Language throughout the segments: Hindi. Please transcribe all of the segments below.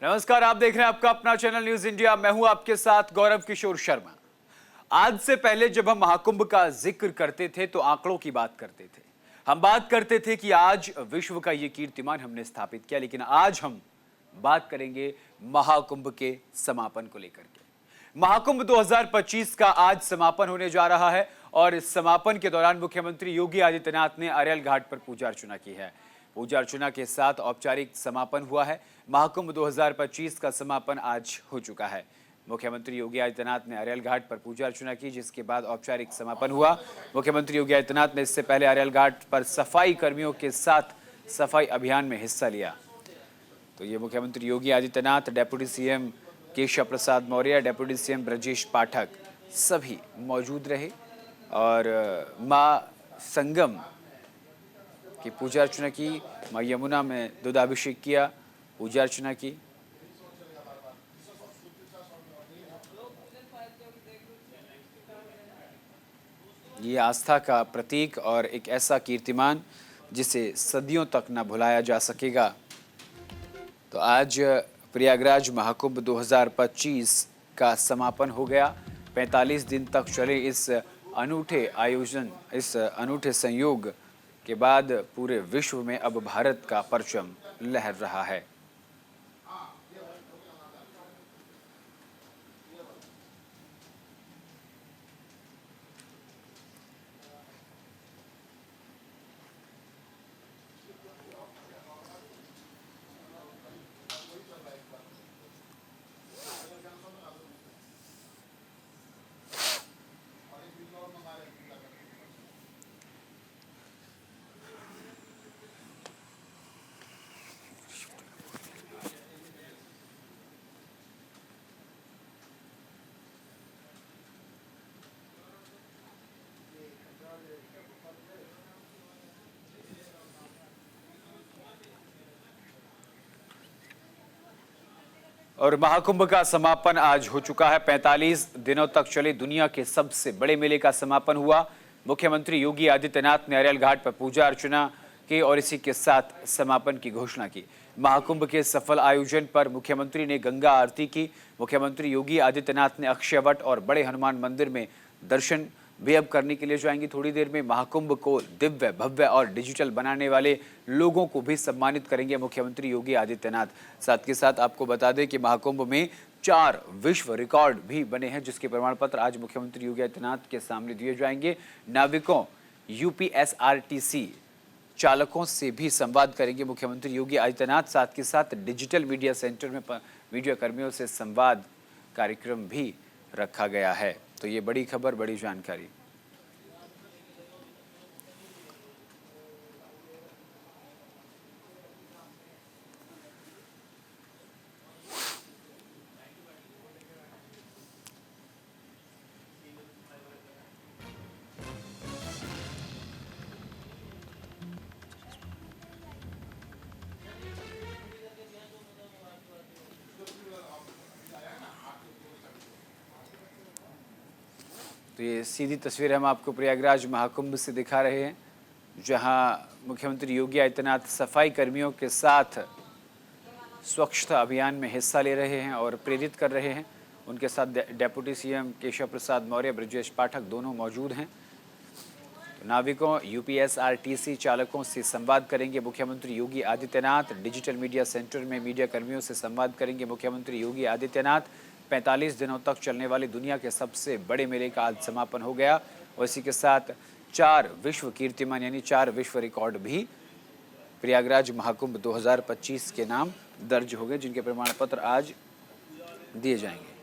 नमस्कार, आप देख रहे हैं आपका अपना चैनल न्यूज इंडिया। मैं हूं आपके साथ गौरव किशोर शर्मा। आज से पहले जब हम महाकुंभ का जिक्र करते थे तो आंकड़ों की बात करते थे। हम बात करते थे कि आज विश्व का ये कीर्तिमान हमने स्थापित किया, लेकिन आज हम बात करेंगे महाकुंभ के समापन को लेकर के। महाकुंभ 2025 का आज समापन होने जा रहा है और इस समापन के दौरान मुख्यमंत्री योगी आदित्यनाथ ने अररियल घाट पर पूजा अर्चना की है। पूजा अर्चना के साथ औपचारिक समापन हुआ है। महाकुंभ 2025 का समापन आज हो चुका है। मुख्यमंत्री योगी आदित्यनाथ ने अररियल घाट पर पूजा अर्चना की, जिसके बाद औपचारिक समापन हुआ। मुख्यमंत्री योगी आदित्यनाथ ने इससे पहले अररियल घाट पर सफाई कर्मियों के साथ सफाई अभियान में हिस्सा लिया। तो ये मुख्यमंत्री Yogi Adityanath, deputy CM Keshav Prasad Maurya, deputy CM Brajesh Pathak सभी मौजूद रहे और मां संगम की पूजा अर्चना की। मां यमुना में दुधाभिषेक किया, पूजा अर्चना की। ये आस्था का प्रतीक और एक ऐसा कीर्तिमान जिसे सदियों तक न भुलाया जा सकेगा। तो आज प्रयागराज महाकुंभ 2025 का समापन हो गया। 45 दिन तक चले इस अनूठे आयोजन, इस अनूठे संयोग के बाद पूरे विश्व में अब भारत का परचम लहर रहा है। और महाकुंभ का समापन आज हो चुका है। 45 दिनों तक चले दुनिया के सबसे बड़े मेले का समापन हुआ। मुख्यमंत्री योगी आदित्यनाथ ने अररियल घाट पर पूजा अर्चना की और इसी के साथ समापन की घोषणा की। महाकुंभ के सफल आयोजन पर मुख्यमंत्री ने गंगा आरती की। मुख्यमंत्री योगी आदित्यनाथ ने अक्षयवट और बड़े हनुमान मंदिर में दर्शन भी अब करने के लिए जाएंगे। थोड़ी देर में महाकुंभ को दिव्य, भव्य और डिजिटल बनाने वाले लोगों को भी सम्मानित करेंगे मुख्यमंत्री योगी आदित्यनाथ। साथ के साथ आपको बता दें कि महाकुंभ में 4 विश्व रिकॉर्ड भी बने हैं, जिसके प्रमाण पत्र आज मुख्यमंत्री योगी आदित्यनाथ के सामने दिए जाएंगे। नाविकों, यूपीएसआरटीसी चालकों से भी संवाद करेंगे मुख्यमंत्री योगी आदित्यनाथ। साथ के साथ डिजिटल मीडिया सेंटर में मीडिया कर्मियों से संवाद कार्यक्रम भी रखा गया है। तो ये बड़ी खबर, बड़ी जानकारी। तो ये सीधी तस्वीर हम आपको प्रयागराज महाकुंभ से दिखा रहे हैं, जहां मुख्यमंत्री योगी आदित्यनाथ सफाई कर्मियों के साथ स्वच्छता अभियान में हिस्सा ले रहे हैं और प्रेरित कर रहे हैं। उनके साथ डेप्यूटी सीएम केशव प्रसाद मौर्य, ब्रजेश पाठक दोनों मौजूद हैं। तो नाविकों, यूपीएसआरटीसी चालकों से संवाद करेंगे मुख्यमंत्री Yogi Adityanath. Digital media centre में मीडिया कर्मियों से संवाद करेंगे मुख्यमंत्री योगी आदित्यनाथ। 45 दिनों तक चलने वाली दुनिया के सबसे बड़े मेले का आज समापन हो गया और इसी के साथ 4 विश्व कीर्तिमान यानी 4 विश्व रिकॉर्ड भी प्रयागराज महाकुंभ 2025 के नाम दर्ज हो गए, जिनके प्रमाण पत्र आज दिए जाएंगे।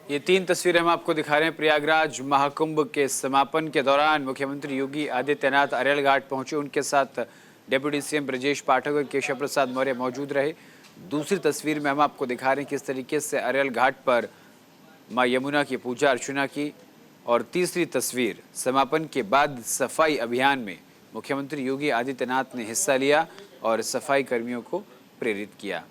ये 3 तस्वीरें हम आपको दिखा रहे हैं। प्रयागराज महाकुंभ के समापन के दौरान मुख्यमंत्री योगी आदित्यनाथ अरैल घाट पहुंचे। उनके साथ डिप्टी सीएम ब्रजेश पाठक और केशव प्रसाद मौर्य मौजूद रहे। दूसरी तस्वीर में हम आपको दिखा रहे हैं किस तरीके से अरैल घाट पर मां यमुना की पूजा अर्चना की। और तीसरी तस्वीर समापन के बाद सफाई अभियान में मुख्यमंत्री योगी आदित्यनाथ ने हिस्सा लिया और सफाई कर्मियों को प्रेरित किया।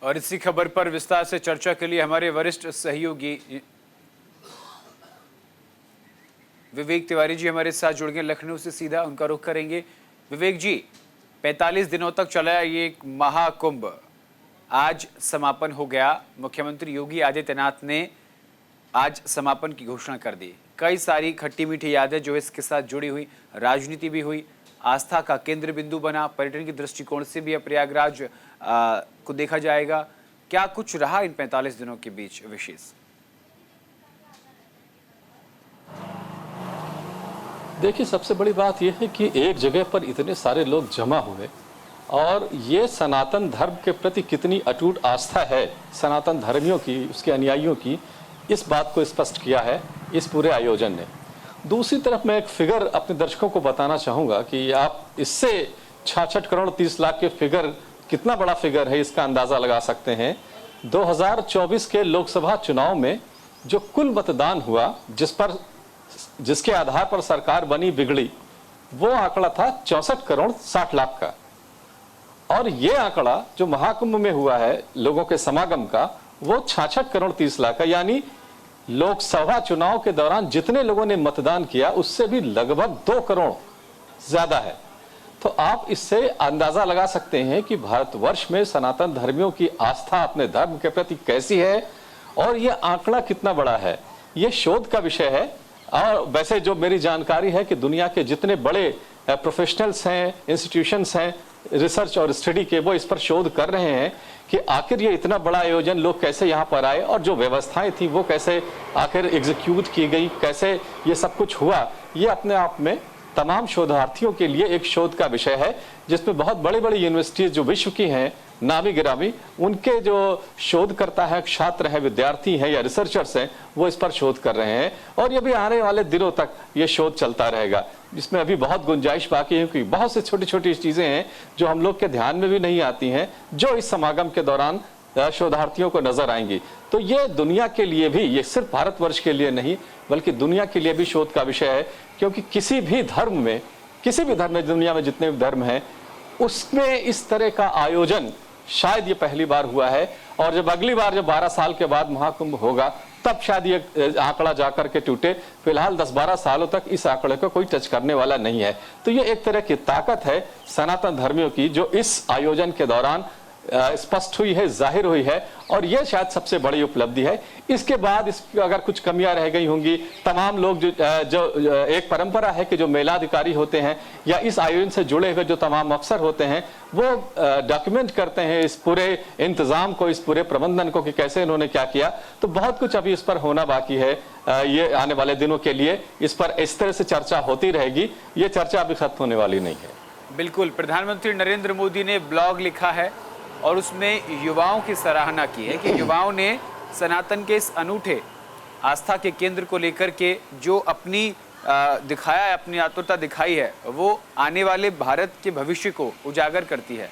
और इसी खबर पर विस्तार से चर्चा के लिए हमारे वरिष्ठ सहयोगी विवेक तिवारी जी हमारे साथ जुड़ गए लखनऊ से। सीधा उनका रुख करेंगे। विवेक जी, 45 दिनों तक चला ये एक महाकुंभ आज समापन हो गया। मुख्यमंत्री योगी आदित्यनाथ ने आज समापन की घोषणा कर दी। कई सारी खट्टी मीठी यादें जो इसके साथ जुड़ी हुई, राजनीति भी हुई, आस्था का केंद्र बिंदु बना, पर्यटन के दृष्टिकोण से भी अब प्रयागराज को देखा जाएगा। क्या कुछ रहा इन 45 दिनों के बीच विशेष? देखिए, सबसे बड़ी बात यह है कि एक जगह पर इतने सारे लोग जमा हुए और ये सनातन धर्म के प्रति कितनी अटूट आस्था है सनातन धर्मियों की, उसके अनुयायियों की, इस बात को स्पष्ट किया है इस पूरे आयोजन ने। दूसरी तरफ मैं एक फिगर अपने दर्शकों को बताना चाहूँगा कि आप इससे 66 करोड़ 30 लाख के फिगर कितना बड़ा फिगर है इसका अंदाज़ा लगा सकते हैं। 2024 के लोकसभा चुनाव में जो कुल मतदान हुआ, जिसके आधार पर सरकार बनी बिगड़ी, वो आंकड़ा था 64 करोड़ 60 लाख का। और ये आंकड़ा जो महाकुंभ में हुआ है लोगों के समागम का, वो 66 करोड़ 30 लाख का, यानी लोकसभा चुनाव के दौरान जितने लोगों ने मतदान किया उससे भी लगभग 2 करोड़ ज्यादा है। तो आप इससे अंदाजा लगा सकते हैं कि भारतवर्ष में सनातन धर्मियों की आस्था अपने धर्म के प्रति कैसी है और ये आंकड़ा कितना बड़ा है। ये शोध का विषय है। और वैसे जो मेरी जानकारी है कि दुनिया के जितने बड़े प्रोफेशनल्स हैं, इंस्टीट्यूशंस हैं रिसर्च और स्टडी के, वो इस पर शोध कर रहे हैं कि आखिर ये इतना बड़ा आयोजन लोग कैसे यहाँ पर आए और जो व्यवस्थाएं थी वो कैसे आखिर एग्जीक्यूट की गई, कैसे ये सब कुछ हुआ। ये अपने आप में तमाम शोधार्थियों के लिए एक शोध का विषय है, जिसमें बहुत बड़ी बड़ी यूनिवर्सिटीज जो विश्व की हैं नामी गिरामी, उनके जो शोधकर्ता है, छात्र हैं, विद्यार्थी हैं या रिसर्चर्स हैं, वो इस पर शोध कर रहे हैं। और ये भी आने वाले दिनों तक ये शोध चलता रहेगा, जिसमें अभी बहुत गुंजाइश बाकी है, क्योंकि बहुत सी छोटी छोटी चीजें हैं जो हम लोग के ध्यान में भी नहीं आती हैं, जो इस समागम के दौरान शोधार्थियों को नजर आएंगी। तो ये दुनिया के लिए भी, ये सिर्फ भारतवर्ष के लिए नहीं बल्कि दुनिया के लिए भी शोध का विषय है, क्योंकि किसी भी धर्म में दुनिया में जितने भी धर्म हैं उसमें इस तरह का आयोजन शायद ये पहली बार हुआ है। और जब अगली बार जब 12 साल के बाद महाकुंभ होगा तब शायद ये आंकड़ा जाकर के टूटे। फिलहाल 10-12 सालों तक इस आंकड़े को कोई टच करने वाला नहीं है। तो ये एक तरह की ताकत है सनातन धर्मियों की जो इस आयोजन के दौरान स्पष्ट हुई है, जाहिर हुई है, और यह शायद सबसे बड़ी उपलब्धि है। इसके बाद इसकी अगर कुछ कमियां रह गई होंगी, तमाम लोग जो एक परंपरा है कि जो मेलाधिकारी होते हैं या इस आयोजन से जुड़े हुए जो तमाम अफसर होते हैं वो डॉक्यूमेंट करते हैं इस पूरे इंतजाम को, इस पूरे प्रबंधन को कि कैसे इन्होंने क्या किया। तो बहुत कुछ अभी इस पर होना बाकी है। ये आने वाले दिनों के लिए इस पर इस तरह से चर्चा होती रहेगी। ये चर्चा अभी खत्म होने वाली नहीं है। बिल्कुल, प्रधानमंत्री नरेंद्र मोदी ने ब्लॉग लिखा है और उसमें युवाओं की सराहना की है कि युवाओं ने सनातन के इस अनूठे आस्था के केंद्र को लेकर के जो अपनी दिखाया है, अपनी आतुरता दिखाई है, वो आने वाले भारत के भविष्य को उजागर करती है।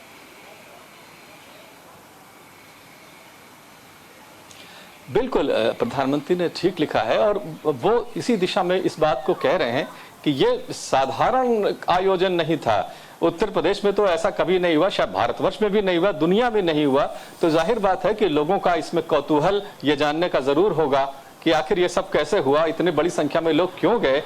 बिल्कुल प्रधानमंत्री ने ठीक लिखा है और वो इसी दिशा में इस बात को कह रहे हैं कि ये साधारण आयोजन नहीं था। उत्तर प्रदेश में तो ऐसा कभी नहीं हुआ, शायद भारतवर्ष में भी नहीं हुआ, दुनिया में नहीं हुआ। तो जाहिर बात है कि लोगों का इसमें कौतूहल ये जानने का जरूर होगा कि आखिर ये सब कैसे हुआ, इतनी बड़ी संख्या में लोग क्यों गए,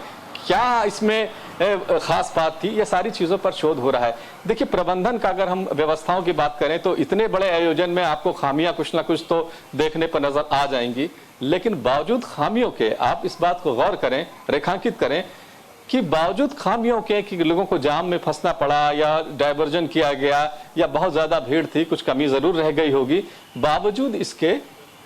क्या इसमें खास बात थी, ये सारी चीजों पर शोध हो रहा है। देखिए प्रबंधन का अगर हम व्यवस्थाओं की बात करें तो इतने बड़े आयोजन में आपको खामियां कुछ ना कुछ तो देखने पर नजर आ जाएंगी, लेकिन बावजूद खामियों के आप इस बात को गौर करें, रेखांकित करें कि बावजूद खामियों के कि लोगों को जाम में फंसना पड़ा या डायवर्जन किया गया या बहुत ज्यादा भीड़ थी, कुछ कमी जरूर रह गई होगी, बावजूद इसके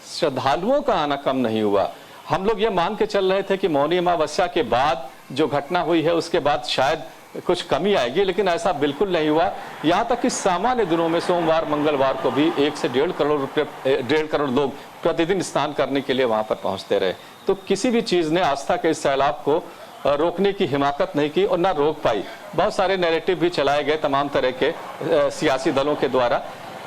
श्रद्धालुओं का आना कम नहीं हुआ। हम लोग ये मान के चल रहे थे कि मौनी अमावस्या के बाद जो घटना हुई है उसके बाद शायद कुछ कमी आएगी, लेकिन ऐसा बिल्कुल नहीं हुआ। यहाँ तक कि सामान्य दिनों में सोमवार मंगलवार को भी 1 से 1.5 करोड़ लोग प्रतिदिन स्नान करने के लिए वहां पर पहुंचते रहे। तो किसी भी चीज ने आस्था के इस सैलाब को रोकने की हिमाकत नहीं की और ना रोक पाई। बहुत सारे नैरेटिव भी चलाए गए तमाम तरह के सियासी दलों के द्वारा,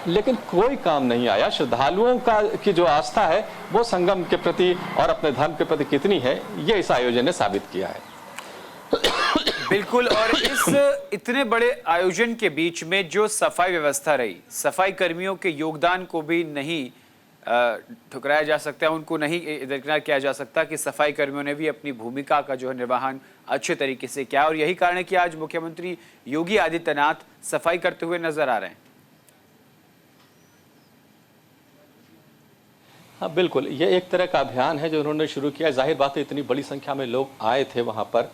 लेकिन कोई काम नहीं आया। श्रद्धालुओं का की जो आस्था है वो संगम के प्रति और अपने धर्म के प्रति कितनी है, ये इस आयोजन ने साबित किया है। बिल्कुल। और इस इतने बड़े आयोजन के बीच में जो सफाई व्यवस्था रही, सफाई कर्मियों के योगदान को भी नहीं ठुकराया जा सकता, उनको नहीं दरकिनार किया जा सकता कि सफाई कर्मियों ने भी अपनी भूमिका का जो है निर्वहन अच्छे तरीके से किया। और यही कारण है कि आज मुख्यमंत्री योगी आदित्यनाथ सफाई करते हुए नजर आ रहे हैं। हाँ बिल्कुल, ये एक तरह का अभियान है जो उन्होंने शुरू किया। जाहिर बात है इतनी बड़ी संख्या में लोग आए थे वहाँ पर,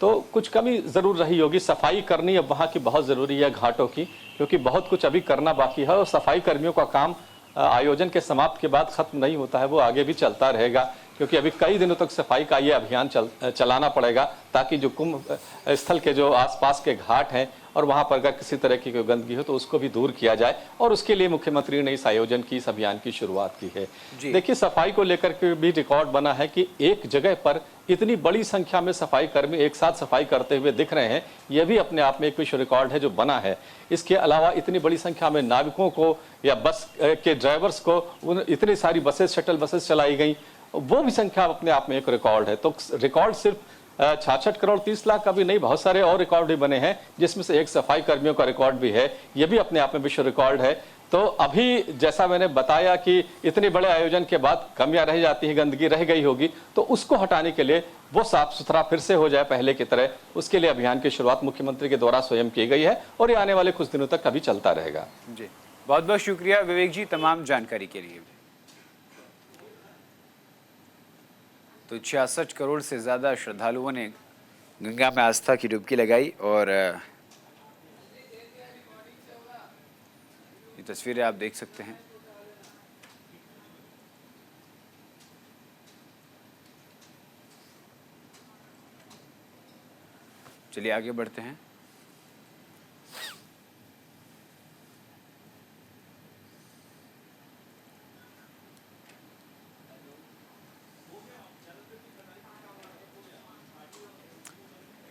तो कुछ कमी ज़रूर रही होगी। सफाई करनी अब वहाँ की बहुत ज़रूरी है घाटों की, क्योंकि बहुत कुछ अभी करना बाकी है और सफाई कर्मियों का काम आयोजन के समाप्त के बाद खत्म नहीं होता है, वो आगे भी चलता रहेगा, क्योंकि अभी कई दिनों तक सफाई का ये अभियान चलाना पड़ेगा, ताकि जो कुंभ स्थल के जो आसपास के घाट हैं और वहाँ पर अगर किसी तरह की कोई गंदगी हो तो उसको भी दूर किया जाए। और उसके लिए मुख्यमंत्री ने इस आयोजन की, इस अभियान की शुरुआत की है। देखिए सफाई को लेकर के भी रिकॉर्ड बना है कि एक जगह पर इतनी बड़ी संख्या में सफाई कर्मी एक साथ सफाई करते हुए दिख रहे हैं, यह भी अपने आप में एक विश्व रिकॉर्ड है जो बना है। इसके अलावा इतनी बड़ी संख्या में नाविकों को या बस के ड्राइवर्स को इतनी सारी बसेस, शटल बसेस चलाई गई, वो भी संख्या अपने आप में एक रिकॉर्ड है। तो रिकॉर्ड सिर्फ 66 करोड़ 30 लाख का भी नहीं, बहुत सारे और रिकॉर्ड भी बने हैं, जिसमें से एक सफाई कर्मियों का रिकॉर्ड भी है, यह भी अपने आप में विश्व रिकॉर्ड है। तो अभी जैसा मैंने बताया कि इतने बड़े आयोजन के बाद कमियां रह जाती हैं, गंदगी रह गई होगी, तो उसको हटाने के लिए वो साफ सुथरा फिर से हो जाए पहले की तरह, उसके लिए अभियान की शुरुआत मुख्यमंत्री के द्वारा स्वयं की गई है और ये आने वाले कुछ दिनों तक अभी चलता रहेगा। जी, बहुत बहुत शुक्रिया विवेक जी तमाम जानकारी के लिए। तो 66 करोड़ से ज़्यादा श्रद्धालुओं ने गंगा में आस्था की डुबकी लगाई और ये तस्वीरें आप देख सकते हैं। चलिए आगे बढ़ते हैं।